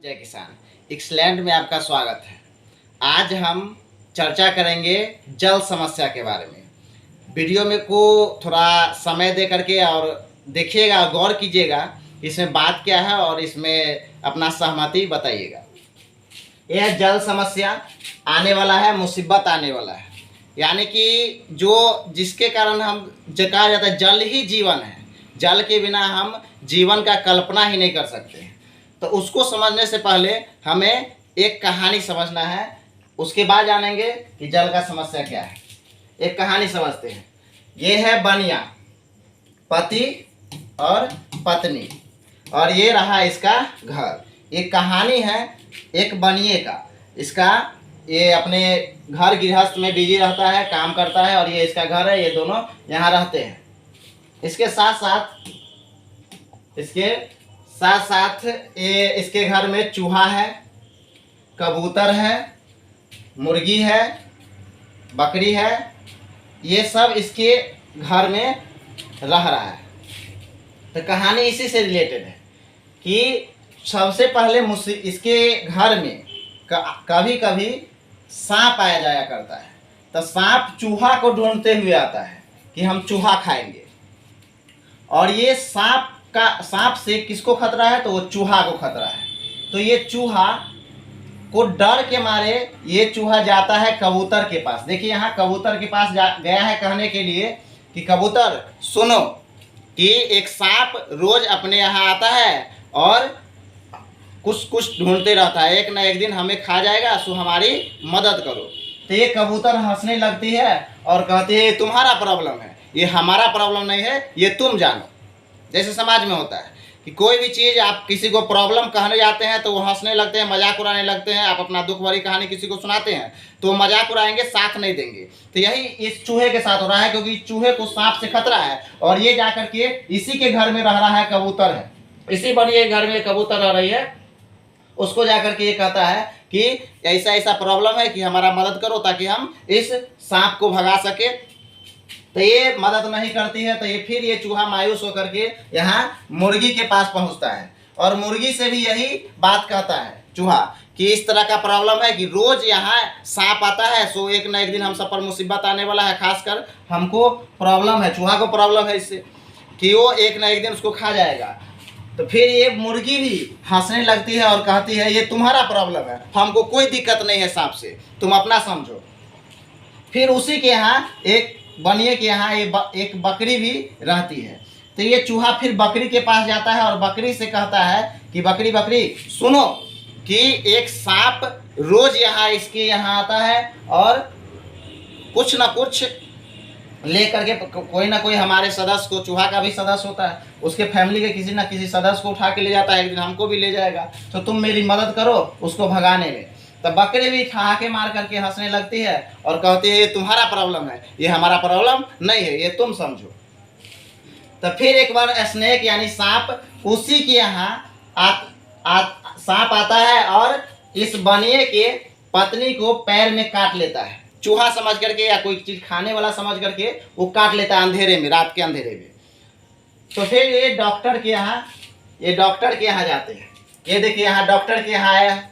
जय किसान एक्सलैंड में आपका स्वागत है। आज हम चर्चा करेंगे जल समस्या के बारे में। वीडियो में को थोड़ा समय दे करके और देखिएगा, गौर कीजिएगा इसमें बात क्या है और इसमें अपना सहमति बताइएगा। यह जल समस्या आने वाला है, मुसीबत आने वाला है, यानी कि जो जिसके कारण हम कहा जाता है जल ही जीवन है। जल के बिना हम जीवन का कल्पना ही नहीं कर सकते। तो उसको समझने से पहले हमें एक कहानी समझना है, उसके बाद जानेंगे कि जल का समस्या क्या है। एक कहानी समझते हैं। ये है बनिया, पति और पत्नी, और ये रहा इसका घर। एक कहानी है एक बनिए का। इसका ये अपने घर गृहस्थ में बिजी रहता है, काम करता है, और ये इसका घर है। ये दोनों यहाँ रहते हैं। इसके साथ साथ ये इसके घर में चूहा है, कबूतर है, मुर्गी है, बकरी है। ये सब इसके घर में रह रहा है। तो कहानी इसी से रिलेटेड है कि सबसे पहले इसके घर में कभी कभी सांप आया जाया करता है। तो सांप चूहा को ढूंढते हुए आता है कि हम चूहा खाएंगे। और ये सांप से किसको खतरा है? तो वो चूहा को खतरा है। तो ये चूहा को डर के मारे ये चूहा जाता है कबूतर के पास। देखिए यहाँ कबूतर के पास गया है कहने के लिए कि कबूतर सुनो कि एक सांप रोज अपने यहाँ आता है और कुछ कुछ ढूंढते रहता है, एक ना एक दिन हमें खा जाएगा, सो हमारी मदद करो। तो ये कबूतर हंसने लगती है और कहती है ये तुम्हारा प्रॉब्लम है, ये हमारा प्रॉब्लम नहीं है, ये तुम जानो। जैसे समाज में होता है कि कोई भी चीज़ आप किसी को प्रॉब्लम कहने जाते हैं तो वो हंसने लगते हैं, मजाक उड़ाने लगते हैं। आप अपना दुख भरी कहानी किसी को सुनाते हैं तो वो मजाक उड़ाएंगे, साथ नहीं देंगे। तो यही इस चूहे के साथ हो रहा है, क्योंकि चूहे को सांप से खतरा है और ये जाकर के इसी के घर में रह रहा है, कबूतर है, इसी बनिए घर में कबूतर रह रही है। उसको जाकर के ये कहता है कि ऐसा ऐसा प्रॉब्लम है कि हमारा मदद करो ताकि हम इस सांप को भगा सके। तो ये मदद नहीं करती है। तो ये फिर ये चूहा मायूस होकर के यहाँ मुर्गी के पास पहुँचता है और मुर्गी से भी यही बात कहता है चूहा कि इस तरह का प्रॉब्लम है कि रोज यहाँ सांप आता है, सो एक ना एक दिन हम सब पर मुसीबत आने वाला है। खासकर हमको प्रॉब्लम है, चूहा को प्रॉब्लम है इससे कि वो एक ना एक दिन उसको खा जाएगा। तो फिर ये मुर्गी भी हंसने लगती है और कहती है ये तुम्हारा प्रॉब्लम है, हमको कोई दिक्कत नहीं है सांप से, तुम अपना समझो। फिर उसी के यहाँ एक बनिए के यहाँ एक बकरी भी रहती है। तो ये चूहा फिर बकरी के पास जाता है और बकरी से कहता है कि बकरी बकरी सुनो कि एक सांप रोज यहाँ इसके यहाँ आता है और कुछ ना कुछ लेकर के कोई ना कोई हमारे सदस्य को, चूहा का भी सदस्य होता है, उसके फैमिली के किसी ना किसी सदस्य को उठा के ले जाता है, एक दिन हमको भी ले जाएगा। तो तुम मेरी मदद करो उसको भगाने में। तो बकरी भी ठहाके मार करके हंसने लगती है और कहती है ये तुम्हारा प्रॉब्लम है, ये हमारा प्रॉब्लम नहीं है, ये तुम समझो। तो फिर एक बार स्नेक यानी सांप उसी के यहाँ सांप आता है और इस बनिए के पत्नी को पैर में काट लेता है। चूहा समझ करके या कोई चीज़ खाने वाला समझ करके वो काट लेता है अंधेरे में, रात के अंधेरे में। तो फिर ये डॉक्टर के यहाँ जाते हैं। ये देखिए यहाँ डॉक्टर के यहाँ आया।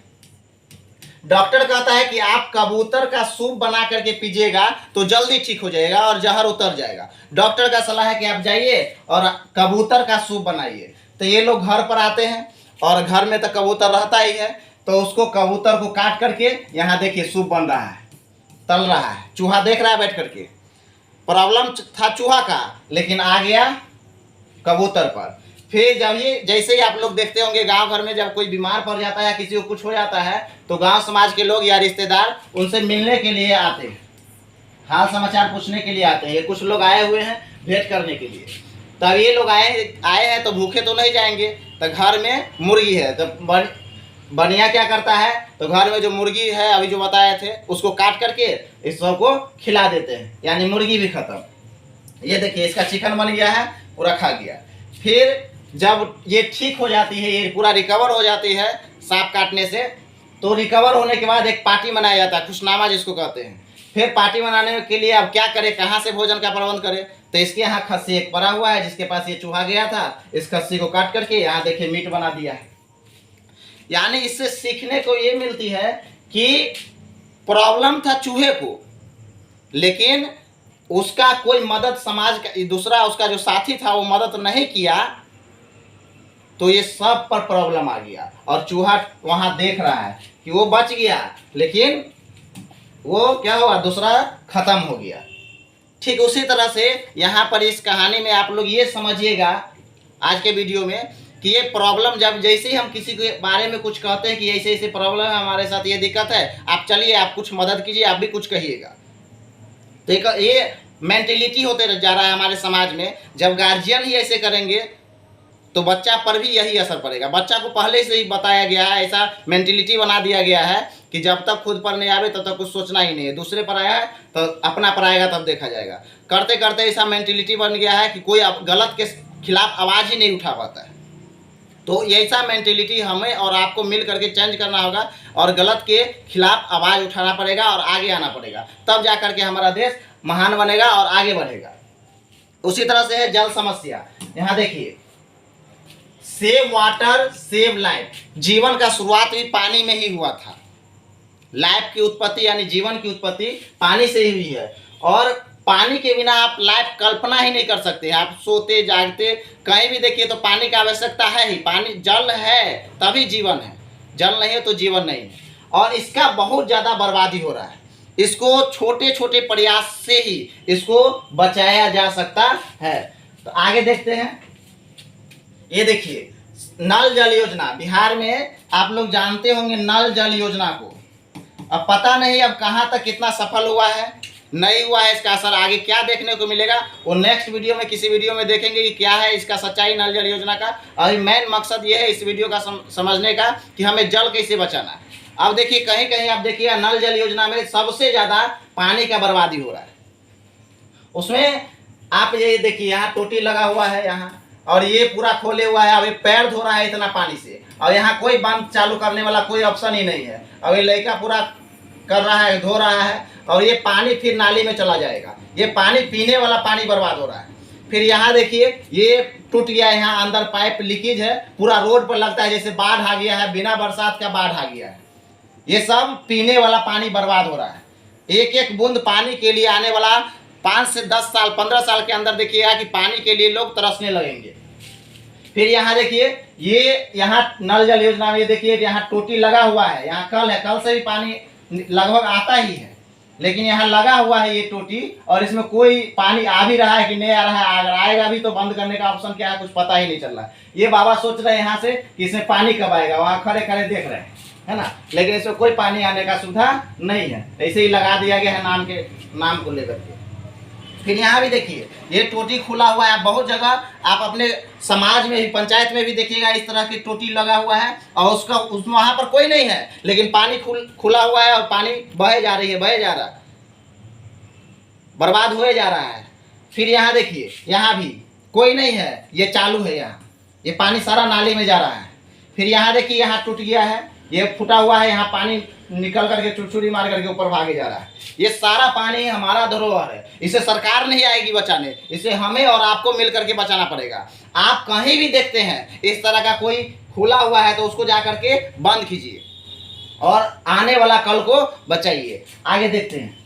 डॉक्टर कहता है कि आप कबूतर का सूप बना करके पीजिएगा तो जल्दी ठीक हो जाएगा और जहर उतर जाएगा। डॉक्टर का सलाह है कि आप जाइए और कबूतर का सूप बनाइए। तो ये लोग घर पर आते हैं और घर में तो कबूतर रहता ही है। तो उसको कबूतर को काट करके यहाँ देखिए सूप बन रहा है, तल रहा है। चूहा देख रहा है बैठ करके। प्रॉब्लम था चूहा का, लेकिन आ गया कबूतर पर। फिर जब ये जैसे ही आप लोग देखते होंगे गांव घर में जब कोई बीमार पड़ जाता है, किसी को कुछ हो जाता है, तो गांव समाज के लोग या रिश्तेदार उनसे मिलने के लिए आते हैं, हाल समाचार पूछने के लिए आते हैं। ये कुछ लोग आए हुए हैं भेंट करने के लिए। तब ये लोग आए हैं तो भूखे तो नहीं जाएंगे। तो घर में मुर्गी है, तो बनिया क्या करता है, तो घर में जो मुर्गी है अभी जो बताए थे उसको काट करके इस सबको खिला देते हैं, यानी मुर्गी भी खत्म। ये देखिए इसका चिकन बन गया है, पूरा खा गया। फिर जब ये ठीक हो जाती है, ये पूरा रिकवर हो जाती है सांप काटने से, तो रिकवर होने के बाद एक पार्टी मनाया जाता है, खुशनामा जिसको कहते हैं। फिर पार्टी मनाने के लिए अब क्या करे, कहाँ से भोजन का प्रबंध करे। तो इसके यहाँ खस्सी एक पड़ा हुआ है जिसके पास ये चूहा गया था। इस खस्सी को काट करके यहाँ देखिए मीट बना दिया है। यानी इससे सीखने को ये मिलती है कि प्रॉब्लम था चूहे को, लेकिन उसका कोई मदद समाज का दूसरा उसका जो साथी था वो मदद नहीं किया, तो ये सब पर प्रॉब्लम आ गया। और चूहा वहां देख रहा है कि वो बच गया, लेकिन वो क्या हुआ, दूसरा खत्म हो गया। ठीक उसी तरह से यहाँ पर इस कहानी में आप लोग ये समझिएगा आज के वीडियो में कि ये प्रॉब्लम जब जैसे ही हम किसी के बारे में कुछ कहते हैं कि ऐसे ऐसे प्रॉब्लम है हमारे साथ, ये दिक्कत है, आप चलिए आप कुछ मदद कीजिए, आप भी कुछ कहिएगा, तो ये मेंटेलिटी होते जा रहा है हमारे समाज में। जब गार्जियन ही ऐसे करेंगे तो बच्चा पर भी यही असर पड़ेगा। बच्चा को पहले से ही बताया गया है, ऐसा मेंटेलिटी बना दिया गया है कि जब तक खुद पर नहीं आवे तब तक कुछ सोचना ही नहीं है, दूसरे पर आया है तो अपना पर आएगा तब देखा जाएगा। करते करते ऐसा मेंटेलिटी बन गया है कि कोई गलत के खिलाफ आवाज़ ही नहीं उठा पाता है। तो ऐसा मेंटेलिटी हमें और आपको मिल करके चेंज करना होगा और गलत के खिलाफ आवाज़ उठाना पड़ेगा और आगे आना पड़ेगा, तब जा करके हमारा देश महान बनेगा और आगे बढ़ेगा। उसी तरह से है जल समस्या। यहाँ देखिए, सेव वाटर सेव लाइफ। जीवन का शुरुआत भी पानी में ही हुआ था। लाइफ की उत्पत्ति यानी जीवन की उत्पत्ति पानी से ही हुई है, और पानी के बिना आप लाइफ कल्पना ही नहीं कर सकते। आप सोते जागते कहीं भी देखिए तो पानी की आवश्यकता है ही। पानी, जल है तभी जीवन है, जल नहीं है तो जीवन नहीं है। और इसका बहुत ज़्यादा बर्बादी हो रहा है। इसको छोटे छोटे प्रयास से ही इसको बचाया जा सकता है। तो आगे देखते हैं। ये देखिए, नल जल योजना। बिहार में आप लोग जानते होंगे नल जल योजना को। अब पता नहीं अब कहाँ तक कितना सफल हुआ है, नहीं हुआ है, इसका असर आगे क्या देखने को मिलेगा वो नेक्स्ट वीडियो में किसी वीडियो में देखेंगे कि क्या है इसका सच्चाई नल जल योजना का। अभी मेन मकसद ये है इस वीडियो का समझने का कि हमें जल कैसे बचाना है। अब देखिए, कहीं कहीं आप देखिएगा नल जल योजना में सबसे ज़्यादा पानी का बर्बादी हो रहा है। उसमें आप ये देखिए, यहाँ टोटी लगा हुआ है यहाँ, और ये पूरा खोले हुआ है। अब ये पैर धो रहा है इतना पानी से, और यहाँ कोई बंद चालू करने वाला कोई ऑप्शन ही नहीं है। अब ये लड़का पूरा कर रहा है, धो रहा है, और ये पानी फिर नाली में चला जाएगा। ये पानी पीने वाला पानी बर्बाद हो रहा है। फिर यहाँ देखिए, ये टूट गया है, यहाँ अंदर पाइप लीकेज है, पूरा रोड पर लगता है जैसे बाढ़ आ गया है, बिना बरसात का बाढ़ आ गया है। ये सब पीने वाला पानी बर्बाद हो रहा है। एक एक बूंद पानी के लिए आने वाला 5 से 10 साल 15 साल के अंदर देखिएगा कि पानी के लिए लोग तरसने लगेंगे। फिर यहाँ देखिए, ये यहाँ नल जल योजना में देखिए यहाँ टोटी लगा हुआ है, यहाँ कल है, कल से भी पानी लगभग आता ही है, लेकिन यहाँ लगा हुआ है ये टोटी, और इसमें कोई पानी आ भी रहा है कि नहीं आ रहा है, अगर आएगा भी तो बंद करने का ऑप्शन क्या है कुछ पता ही नहीं चल रहा है। ये बाबा सोच रहे हैं यहाँ से कि इसमें पानी कब आएगा, वहाँ खड़े खड़े देख रहे हैं, है ना, लेकिन इसमें कोई पानी आने का सुविधा नहीं है, ऐसे ही लगा दिया गया है नाम को लेकर के। फिर यहाँ भी देखिए, ये टोटी खुला हुआ है। बहुत जगह आप अपने समाज में भी, पंचायत में भी देखिएगा इस तरह की टोटी लगा हुआ है, और वहाँ पर कोई नहीं है, लेकिन पानी खुला हुआ है और पानी बहे जा रही है, बहे जा रहा है, बर्बाद हुए जा रहा है। फिर यहाँ देखिए, यहाँ भी कोई नहीं है, ये चालू है, यहाँ ये पानी सारा नाली में जा रहा है। फिर यहाँ देखिए, यहाँ टूट गया है, ये फूटा हुआ है, यहाँ पानी निकल करके चुरचुरी मार करके ऊपर भागे जा रहा है। ये सारा पानी हमारा धरोहर है, इसे सरकार नहीं आएगी बचाने, इसे हमें और आपको मिल करके बचाना पड़ेगा। आप कहीं भी देखते हैं इस तरह का कोई खुला हुआ है तो उसको जा करके बंद कीजिए और आने वाला कल को बचाइए। आगे देखते हैं।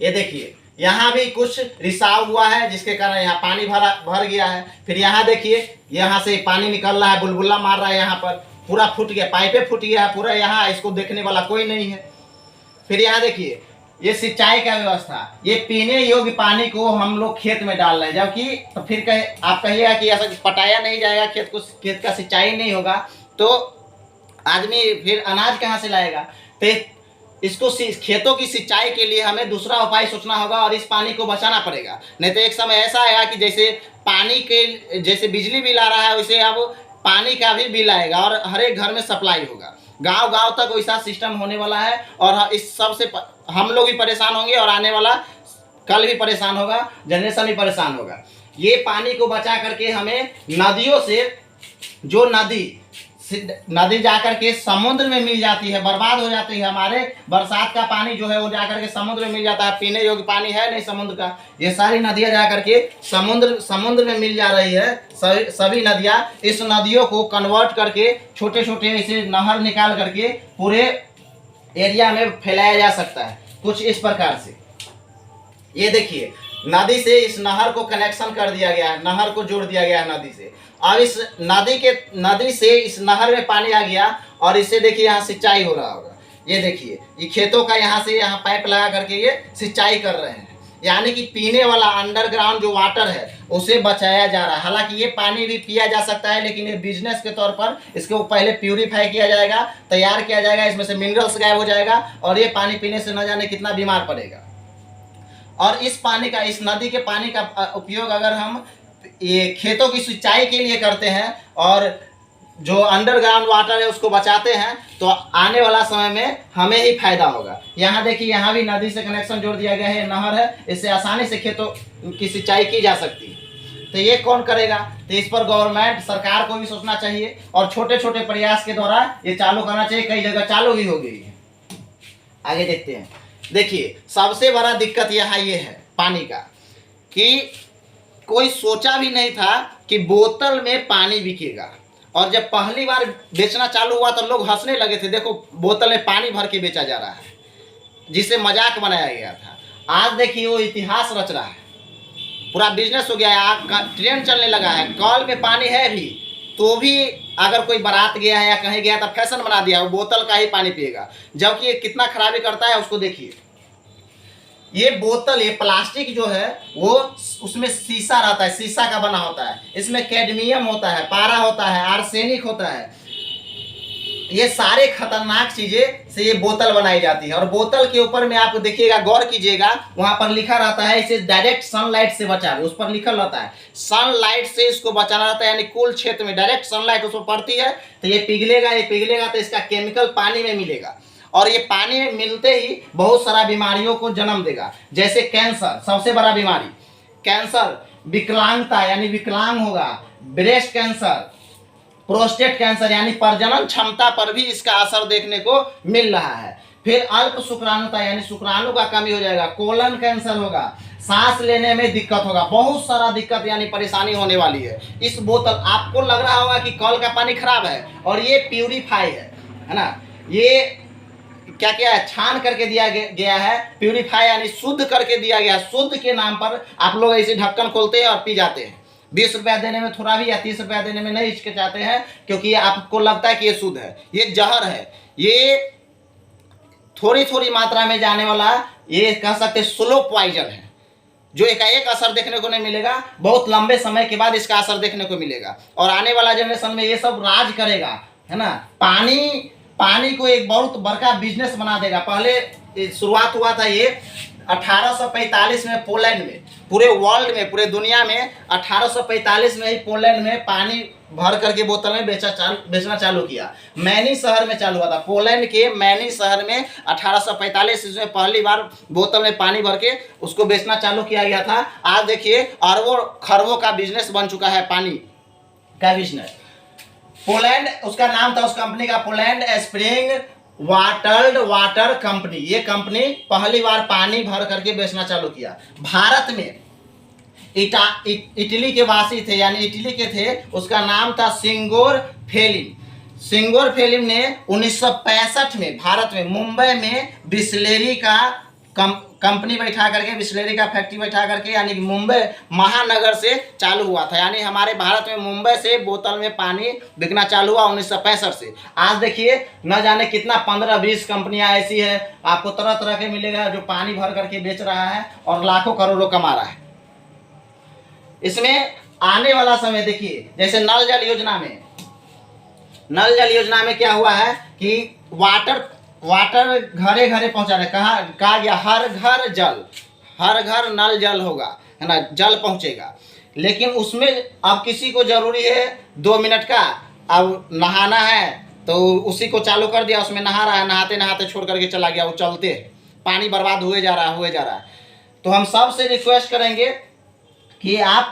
ये देखिए, यहाँ भी कुछ रिसाव हुआ है जिसके कारण यहाँ पानी भर गया है। फिर यहाँ देखिए, यहाँ से पानी निकल रहा है, बुलबुला मार रहा है, यहाँ पर पूरा फूट गया, पाइपे फूट गया है पूरा, यहाँ इसको देखने वाला कोई नहीं है। फिर यहाँ देखिए, ये सिंचाई का व्यवस्था, ये पीने योग्य पानी को हम लोग खेत में डाल रहे हैं, जबकि तो फिर आप कहिएगा कि ऐसा पटाया नहीं जाएगा खेत को, खेत का सिंचाई नहीं होगा तो आदमी फिर अनाज कहाँ से लाएगा। तो इसको खेतों की सिंचाई के लिए हमें दूसरा उपाय सोचना होगा और इस पानी को बचाना पड़ेगा। नहीं तो एक समय ऐसा आएगा कि जैसे पानी के जैसे बिजली बिल आ रहा है वैसे अब पानी का भी बिल आएगा और हर एक घर में सप्लाई होगा, गांव गांव तक वैसा सिस्टम होने वाला है। और इस सब से हम लोग भी परेशान होंगे और आने वाला कल भी परेशान होगा, जनरेशन भी परेशान होगा। ये पानी को बचा करके हमें नदियों से, जो नदी नदी जाकर के समुद्र में मिल जाती है, बर्बाद हो जाती है। हमारे बरसात का पानी जो है वो जाकर के समुद्र में मिल जाता है, पीने योग्य पानी है नहीं समुद्र का। ये सारी नदियां जाकर के समुद्र में मिल जा रही है। सभी नदियां, इस नदियों को कन्वर्ट करके छोटे छोटे ऐसे नहर निकाल करके पूरे एरिया में फैलाया जा सकता है कुछ इस प्रकार से। ये देखिए, नदी से इस नहर को कनेक्शन कर दिया गया है, नहर को जोड़ दिया गया है नदी से। अब इस नदी से इस नहर में पानी आ गया और इससे देखिए यहाँ सिंचाई हो रहा होगा। ये देखिए, ये खेतों का यहाँ से यहाँ पाइप लगा करके ये सिंचाई कर रहे हैं, यानी कि पीने वाला अंडरग्राउंड जो वाटर है उसे बचाया जा रहा है। हालांकि ये पानी भी पिया जा सकता है, लेकिन ये बिजनेस के तौर पर इसको पहले प्यूरिफाई किया जाएगा, तैयार किया जाएगा, इसमें से मिनरल्स गायब हो जाएगा और ये पानी पीने से न जाने कितना बीमार पड़ेगा। और इस पानी का, इस नदी के पानी का उपयोग अगर हम ये खेतों की सिंचाई के लिए करते हैं और जो अंडरग्राउंड वाटर है उसको बचाते हैं, तो आने वाला समय में हमें ही फायदा होगा। यहाँ देखिए, यहाँ भी नदी से कनेक्शन जोड़ दिया गया है, नहर है, इससे आसानी से खेतों की सिंचाई की जा सकती है। तो ये कौन करेगा? तो इस पर गवर्नमेंट, सरकार को भी सोचना चाहिए और छोटे छोटे प्रयास के द्वारा ये चालू करना चाहिए। कई जगह चालू भी हो गई है। आगे देखते हैं। देखिए, सबसे बड़ा दिक्कत यहाँ ये है पानी का कि कोई सोचा भी नहीं था कि बोतल में पानी बिकेगा। और जब पहली बार बेचना चालू हुआ तो लोग हंसने लगे थे, देखो बोतल में पानी भर के बेचा जा रहा है, जिसे मजाक बनाया गया था। आज देखिए वो इतिहास रच रहा है, पूरा बिजनेस हो गया है, आग ट्रेंड चलने लगा है। कॉल में पानी है भी तो भी अगर कोई बारात गया है या कहीं गया तो फैशन बना दिया, वो बोतल का ही पानी पिएगा, जबकि ये कितना खराबी करता है उसको देखिए। ये बोतल, ये प्लास्टिक जो है वो उसमें शीशा रहता है, शीशा का बना होता है, इसमें कैडमियम होता है, पारा होता है, आर्सेनिक होता है। ये सारे खतरनाक चीजें से ये बोतल बनाई जाती है। और बोतल के ऊपर में आप देखिएगा, गौर कीजिएगा, वहां पर लिखा रहता है इसे डायरेक्ट सनलाइट से बचाओ। उस पर लिखा रहता है सनलाइट से इसको बचाना रहता है, यानी कूल क्षेत्र में डायरेक्ट सनलाइट उसको पड़ती है तो ये पिघलेगा तो इसका केमिकल पानी में मिलेगा और ये पानी में मिलते ही बहुत सारा बीमारियों को जन्म देगा, जैसे कैंसर, सबसे बड़ा बीमारी कैंसर, विकलांगता यानी विकलांग होगा, ब्रेस्ट कैंसर, प्रोस्टेट कैंसर यानी प्रजनन क्षमता पर भी इसका असर देखने को मिल रहा है। फिर अल्प शुक्राणुता यानी शुक्राणु का कमी हो जाएगा, कोलन कैंसर होगा, सांस लेने में दिक्कत होगा, बहुत सारा दिक्कत यानी परेशानी होने वाली है। इस बोतल, आपको लग रहा होगा कि कल का पानी खराब है और ये प्यूरिफाई है ना, ये क्या क्या है, छान करके दिया गया है, प्यूरिफाई यानी शुद्ध करके दिया गया। शुद्ध के नाम पर आप लोग ऐसे ढक्कन खोलते हैं और पी जाते हैं। 20 रुपया देने में थोड़ा भी या 30 रुपया देने में नहीं हिचकिचाते हैं, क्योंकि आपको लगता है कि ये शुद्ध है। ये जहर है, ये थोड़ी थोड़ी मात्रा में जाने वाला, ये कह सकते स्लो पॉइजन है, जो एकाएक असर देखने को नहीं मिलेगा, बहुत लंबे समय के बाद इसका असर देखने को मिलेगा। और आने वाला जनरेशन में ये सब राज करेगा, है ना। पानी को एक बहुत बड़का बिजनेस बना देगा। पहले शुरुआत हुआ था ये 1845 में पोलैंड में, पूरे वर्ल्ड में, पूरे दुनिया में 1845 में ही पोलैंड में पानी भर करके बोतल में बेचना चालू किया। मैनी शहर में चालू हुआ था, पोलैंड के मैनी शहर में 1845 में पहली बार बोतल में पानी भर के उसको बेचना चालू किया गया था। आज देखिए अरबों खरबों का बिजनेस बन चुका है पानी का बिजनेस। पोलैंड उसका नाम था, उस कंपनी का पोलैंड स्प्रिंग वाटर कंपनी। ये कंपनी पहली बार पानी भर करके बेचना चालू किया। भारत में इटली के वासी थे, यानी इटली के थे, उसका नाम था सिंगोर फेलिन। सिंगोर फेलिन ने 1965 में भारत में मुंबई में बिस्लेरी का कंपनी बैठा करके, बिस्लेरी का फैक्ट्री बैठा करके, यानी मुंबई महानगर से चालू हुआ था। यानी हमारे भारत में मुंबई से बोतल में पानी बिकना चालू हुआ 1965 से। आज देखिए न जाने कितना 15-20 कंपनियां ऐसी है, आपको तरह तरह के मिलेगा, जो पानी भर करके बेच रहा है और लाखों करोड़ों कमा रहा है। इसमें आने वाला समय देखिए, जैसे नल जल योजना में क्या हुआ है कि वाटर घरे घरे पहुंचा रहे। कहा गया हर घर नल जल होगा, है ना, जल पहुंचेगा। लेकिन उसमें अब किसी को जरूरी है 2 मिनट का, अब नहाना है तो उसी को चालू कर दिया, उसमें नहा रहा है, नहाते नहाते छोड़ करके चला गया, वो चलते पानी बर्बाद हुए जा रहा है। तो हम सबसे रिक्वेस्ट करेंगे कि आप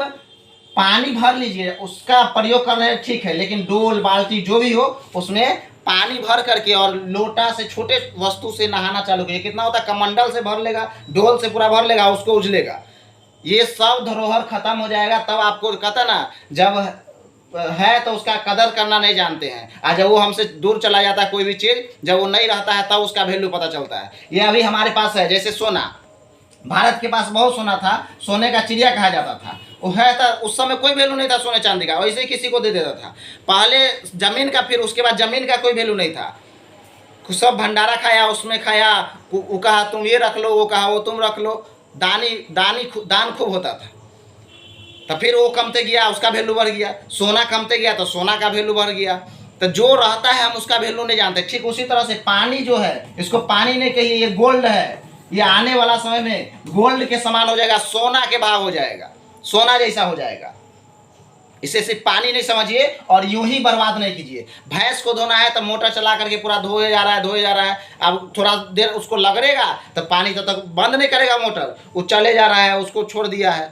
पानी भर लीजिए, उसका प्रयोग कर रहे हैं ठीक है, लेकिन डोल बाल्टी जो भी हो उसमें पानी भर करके और लोटा से छोटे वस्तु से नहाना चालू करिए। कितना होता है, कमंडल से भर लेगा, डोल से पूरा भर लेगा, उसको उजलेगा, ये सब धरोहर खत्म हो जाएगा। तब आपको कहता ना, जब है तो उसका कदर करना नहीं जानते हैं, और जब वो हमसे दूर चला जाता है कोई भी चीज़, जब वो नहीं रहता है तब उसका वैल्यू पता चलता है। ये अभी हमारे पास है, जैसे सोना, भारत के पास बहुत सोना था, सोने का चिड़िया कहा जाता था, वो है था, उस समय कोई वैल्यू नहीं था सोने चांदी का, वैसे ही किसी को दे देता था। पहले जमीन का, फिर उसके बाद जमीन का कोई वैल्यू नहीं था, सब भंडारा खाया, उसमें खाया, वो कहा तुम ये रख लो, वो कहा वो तुम रख लो, दान खूब होता था। तो फिर वो कमते गया, उसका वैल्यू बढ़ गया, सोना कमते गया तो सोना का वैल्यू बढ़ गया। तो जो रहता है हम उसका वैल्यू नहीं जानते। ठीक उसी तरह से पानी जो है, इसको पानी नहीं कहिए, ये गोल्ड है, ये आने वाला समय में गोल्ड के समान हो जाएगा, सोना के भाव हो जाएगा, सोना जैसा हो जाएगा। इसे सिर्फ पानी नहीं समझिए और यूं ही बर्बाद नहीं कीजिए। भैंस को धोना है तो मोटर चला करके पूरा धोए जा रहा है, अब थोड़ा देर उसको लगेगा तो पानी तब तक बंद नहीं करेगा मोटर, वो चले जा रहा है, उसको छोड़ दिया है।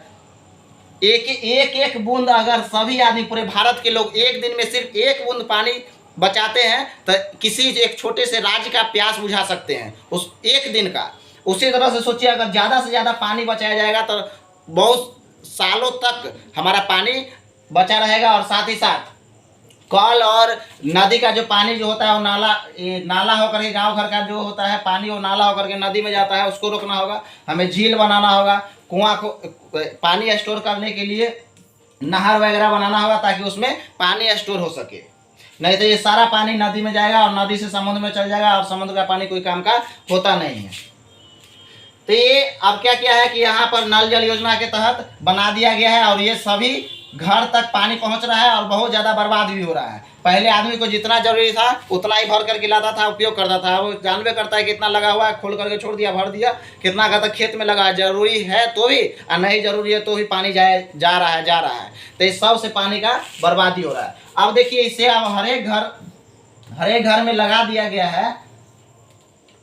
एक बूंद अगर सभी आदमी, पूरे भारत के लोग एक दिन में सिर्फ एक बूंद पानी बचाते हैं तो किसी एक छोटे से राज्य का प्यास बुझा सकते हैं उस एक दिन का। उसी तरह से सोचिए, अगर ज़्यादा से ज़्यादा पानी बचाया जाएगा तो बहुत सालों तक हमारा पानी बचा रहेगा। और साथ ही साथ कल और नदी का जो पानी जो होता है वो नाला होकर के, गांव घर का जो होता है पानी वो नाला होकर के नदी में जाता है, उसको रोकना होगा। हमें झील बनाना होगा, कुआं को पानी स्टोर करने के लिए नहर वगैरह बनाना होगा ताकि उसमें पानी स्टोर हो सके। नहीं तो ये सारा पानी नदी में जाएगा और नदी से समुद्र में चल जाएगा और समुद्र का पानी कोई काम का होता नहीं है। तो ये अब क्या किया है कि यहाँ पर नल जल योजना के तहत बना दिया गया है और ये सभी घर तक पानी पहुँच रहा है और बहुत ज़्यादा बर्बाद भी हो रहा है। पहले आदमी को जितना जरूरी था उतना ही भर करके लाता था, उपयोग करता था। वो जानबे करता है कितना लगा हुआ है, खोल करके छोड़ दिया, भर दिया, कितना का तक खेत में लगा है, जरूरी है तो भी और नहीं जरूरी है तो भी पानी जा रहा है। तो इस सब से पानी का बर्बादी हो रहा है। अब देखिए, इसे अब हर एक घर में लगा दिया गया है।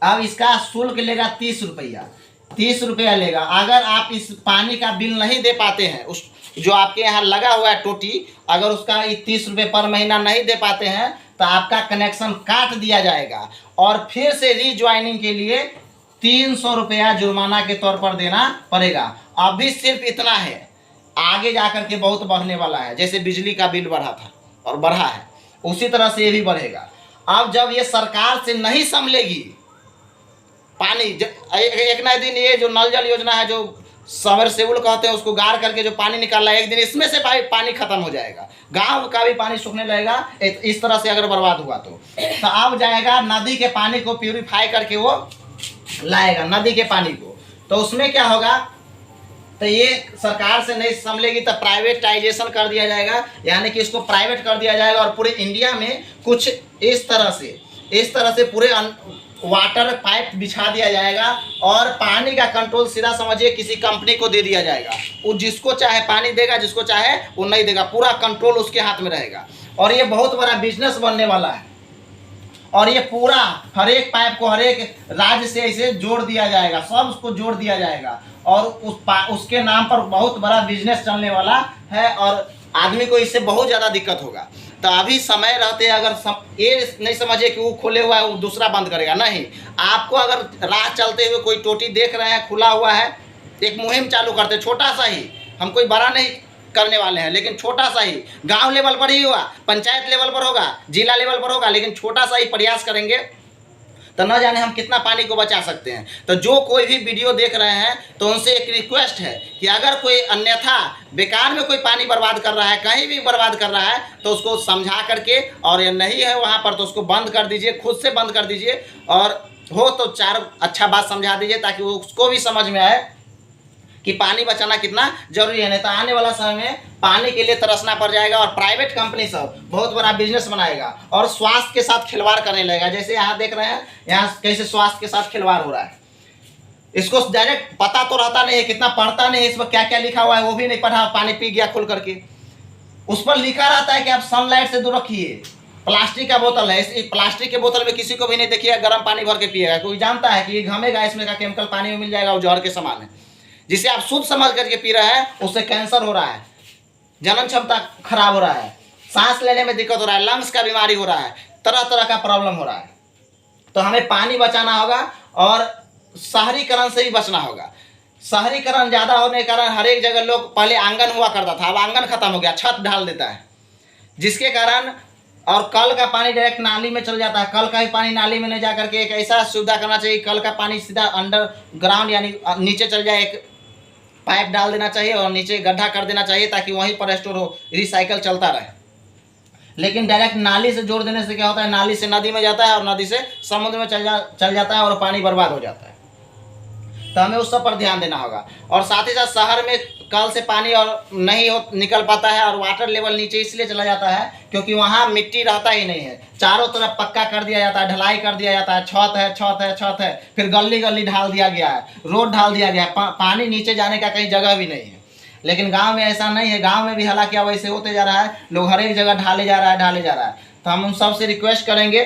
अब इसका शुल्क लेगा 30 रुपया, 30 रुपया लेगा। अगर आप इस पानी का बिल नहीं दे पाते हैं, उस जो आपके यहाँ लगा हुआ है टोटी, अगर उसका 30 रुपये पर महीना नहीं दे पाते हैं तो आपका कनेक्शन काट दिया जाएगा और फिर से रीज्वाइनिंग के लिए 300 रुपया जुर्माना के तौर पर देना पड़ेगा। अभी सिर्फ इतना है, आगे जाकर के बहुत बढ़ने वाला है। जैसे बिजली का बिल बढ़ा था और बढ़ा है, उसी तरह से ये भी बढ़ेगा। अब जब ये सरकार से नहीं संभलेगी पानी, एक ना दिन ये जो नल जल योजना है, जो सबमर्सिबल कहते हैं, उसको गाड़ करके जो पानी निकालना है, एक दिन इसमें से पानी खत्म हो जाएगा, गांव का भी पानी सूखने लगेगा। इस तरह से अगर बर्बाद हुआ तो अब जाएगा नदी के पानी को प्यूरिफाई करके वो लाएगा नदी के पानी को। तो उसमें क्या होगा, तो ये सरकार से नहीं संभलेगी तो प्राइवेटाइजेशन कर दिया जाएगा, यानी कि इसको प्राइवेट कर दिया जाएगा और पूरे इंडिया में कुछ इस तरह से पूरे वाटर पाइप बिछा दिया जाएगा और पानी का कंट्रोल सीधा समझिए किसी कंपनी को दे दिया जाएगा। वो जिसको चाहे पानी देगा, जिसको चाहे वो नहीं देगा, पूरा कंट्रोल उसके हाथ में रहेगा। और ये बहुत बड़ा बिजनेस बनने वाला है और ये पूरा हर एक पाइप को हर एक राज्य से ऐसे जोड़ दिया जाएगा, सब उसको जोड़ दिया जाएगा और उसके नाम पर बहुत बड़ा बिजनेस चलने वाला है और आदमी को इससे बहुत ज़्यादा दिक्कत होगा। तो अभी समय रहते अगर ये नहीं समझिए कि वो खोले हुआ है वो दूसरा बंद करेगा, नहीं। आपको अगर राह चलते हुए कोई टोटी देख रहे हैं खुला हुआ है, एक मुहिम चालू करते, छोटा सा ही, हम कोई बड़ा नहीं करने वाले हैं, लेकिन छोटा सा ही, गांव लेवल पर ही हुआ, पंचायत लेवल पर होगा, जिला लेवल पर होगा, लेकिन छोटा सा ही प्रयास करेंगे तो न जाने हम कितना पानी को बचा सकते हैं। तो जो कोई भी वीडियो देख रहे हैं तो उनसे एक रिक्वेस्ट है कि अगर कोई अन्यथा बेकार में कोई पानी बर्बाद कर रहा है, कहीं भी बर्बाद कर रहा है, तो उसको समझा करके, और ये नहीं है वहाँ पर तो उसको बंद कर दीजिए, खुद से बंद कर दीजिए और हो तो 4 अच्छा बात समझा दीजिए ताकि वो उसको भी समझ में आए कि पानी बचाना कितना जरूरी है। नहीं तो आने वाला समय में पानी के लिए तरसना पड़ जाएगा और प्राइवेट कंपनी सब बहुत बड़ा बिजनेस बनाएगा और स्वास्थ्य के साथ खिलवाड़ करने लगेगा। जैसे यहाँ देख रहे हैं, यहाँ कैसे स्वास्थ्य के साथ खिलवाड़ हो रहा है। इसको डायरेक्ट पता तो रहता नहीं है, कितना पढ़ता नहीं है, इस पर क्या क्या लिखा हुआ है वो भी नहीं पढ़ा, पानी पी गया खोल करके। उस पर लिखा रहता है कि आप सनलाइट से दूर रखिए। प्लास्टिक का बोतल है, इस प्लास्टिक के बोतल में किसी को भी नहीं देखिएगा गर्म पानी भर के पिएगा, कोई जानता है कि ये घमेगा, इसमें का केमिकल पानी में मिल जाएगा, वो जहर के समान है। जिसे आप शुद्ध समझ करके पी रहे हैं उससे कैंसर हो रहा है। जनन क्षमता खराब हो रहा है, सांस लेने में दिक्कत हो रहा है, लंग्स का बीमारी हो रहा है, तरह तरह का प्रॉब्लम हो रहा है। तो हमें पानी बचाना होगा और शहरीकरण से भी बचना होगा। शहरीकरण ज़्यादा होने के कारण हर एक जगह लोग, पहले आंगन हुआ करता था, अब आंगन खत्म हो गया, छत ढाल देता है, जिसके कारण, और कल का पानी डायरेक्ट नाली में चल जाता है। कल का ही पानी नाली में नहीं जा करके एक ऐसा सुविधा करना चाहिए, कल का पानी सीधा अंडरग्राउंड यानी नीचे चल जाए, एक पाइप डाल देना चाहिए और नीचे गड्ढा कर देना चाहिए ताकि वहीं पर स्टोर हो, रिसाइकल चलता रहे। लेकिन डायरेक्ट नाली से जोड़ देने से क्या होता है, नाली से नदी में जाता है और नदी से समुद्र में चल जाता है और पानी बर्बाद हो जाता है। तो हमें उस सब पर ध्यान देना होगा। और साथ ही साथ शहर में कल से पानी और नहीं निकल पाता है और वाटर लेवल नीचे इसलिए चला जाता है क्योंकि वहाँ मिट्टी रहता ही नहीं है, चारों तरफ पक्का कर दिया जाता है, ढलाई कर दिया जाता है, छत है, फिर गली गली ढाल दिया गया है, रोड ढाल दिया गया है, पानी नीचे जाने का कहीं जगह भी नहीं है। लेकिन गांव में ऐसा नहीं है, गांव में भी हालांकि अब ऐसे होते जा रहा है, लोग हर एक जगह ढाले जा रहा है। तो हम उन सबसे रिक्वेस्ट करेंगे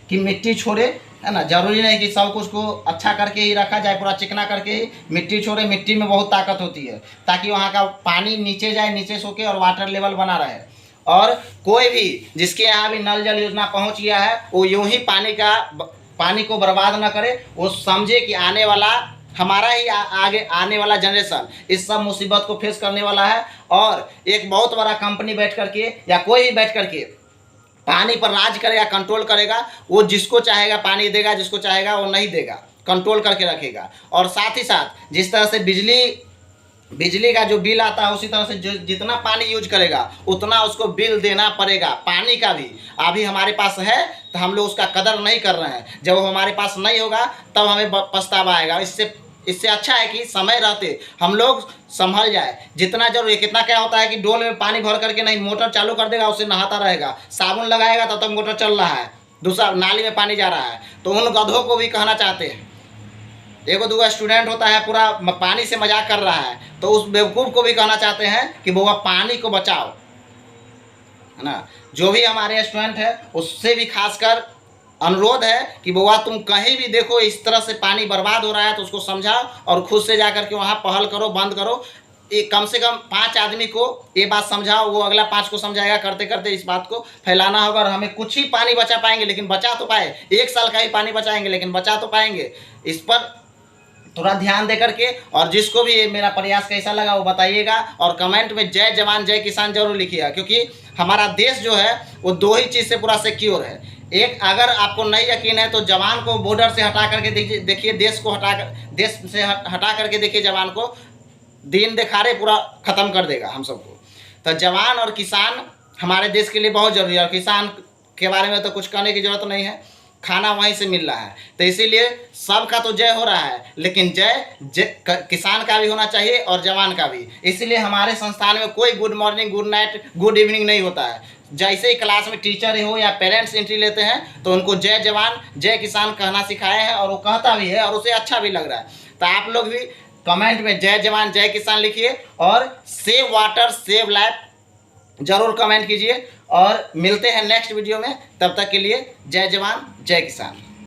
कि मिट्टी छोड़े, है ना। जरूरी नहीं कि सब कुछ को अच्छा करके ही रखा जाए, पूरा चिकना करके ही मिट्टी छोड़े। मिट्टी में बहुत ताकत होती है, ताकि वहाँ का पानी नीचे जाए, नीचे सोके और वाटर लेवल बना रहे। और कोई भी जिसके यहाँ भी नल जल योजना पहुँच गया है, वो यूँ ही पानी को बर्बाद न करे। वो समझे कि आने वाला हमारा ही आगे आने वाला जनरेशन इस सब मुसीबत को फेस करने वाला है। और एक बहुत बड़ा कंपनी बैठ करके या कोई भी बैठ करके पानी पर राज करेगा, कंट्रोल करेगा। वो जिसको चाहेगा पानी देगा, जिसको चाहेगा वो नहीं देगा, कंट्रोल करके रखेगा। और साथ ही साथ जिस तरह से बिजली का जो बिल आता है, उसी तरह से जितना पानी यूज करेगा उतना उसको बिल देना पड़ेगा। पानी का भी अभी हमारे पास है तो हम लोग उसका कदर नहीं कर रहे हैं, जब वो हमारे पास नहीं होगा तब हमें पछतावा आएगा। इससे अच्छा है कि समय रहते हम लोग संभल जाए जितना जरूरी है। कितना क्या होता है कि डोल में पानी भर करके नहीं, मोटर चालू कर देगा, उससे नहाता रहेगा, साबुन लगाएगा तब तक मोटर चल रहा है, दूसरा नाली में पानी जा रहा है। तो उन गधों को भी कहना चाहते हैं, एगो दूगो स्टूडेंट होता है पूरा पानी से मजाक कर रहा है, तो उस बेवकूफ़ को भी कहना चाहते हैं कि बउआ पानी को बचाओ, है ना। जो भी हमारे स्टूडेंट है उससे भी खासकर अनुरोध है कि बउआ तुम कहीं भी देखो इस तरह से पानी बर्बाद हो रहा है तो उसको समझाओ और खुद से जाकर के वहाँ पहल करो, बंद करो। कम से कम 5 आदमी को ये बात समझाओ, वो अगला 5 को समझाएगा। करते करते इस बात को फैलाना होगा और हमें कुछ ही पानी बचा पाएंगे, लेकिन बचा तो पाए, 1 साल का ही पानी बचाएंगे लेकिन बचा तो पाएंगे। इस पर थोड़ा ध्यान दे करके, और जिसको भी मेरा प्रयास कैसा लगा वो बताइएगा और कमेंट में जय जवान जय किसान जरूर लिखिएगा। क्योंकि हमारा देश जो है वो 2 ही चीज़ से पूरा सिक्योर है। एक, अगर आपको नहीं यकीन है तो जवान को बॉर्डर से हटा करके देखिए, देश से हटा करके देखिए, जवान को दिन दिखाड़े पूरा ख़त्म कर देगा हम सबको। तो जवान और किसान हमारे देश के लिए बहुत ज़रूरी है। और किसान के बारे में तो कुछ कहने की ज़रूरत नहीं है, खाना वहीं से मिल रहा है। तो इसीलिए सबका तो जय हो रहा है, लेकिन जय किसान का भी होना चाहिए और जवान का भी। इसीलिए हमारे संस्थान में कोई good morning, good night, good evening नहीं होता है। जैसे ही क्लास में टीचर हो या पेरेंट्स एंट्री लेते हैं तो उनको जय जवान जय किसान कहना सिखाए हैं, और वो कहता भी है और उसे अच्छा भी लग रहा है। तो आप लोग भी कमेंट में जय जवान जय किसान लिखिए और सेव वाटर सेव लाइफ जरूर कमेंट कीजिए। और मिलते हैं नेक्स्ट वीडियो में, तब तक के लिए जय जवान जय किसान।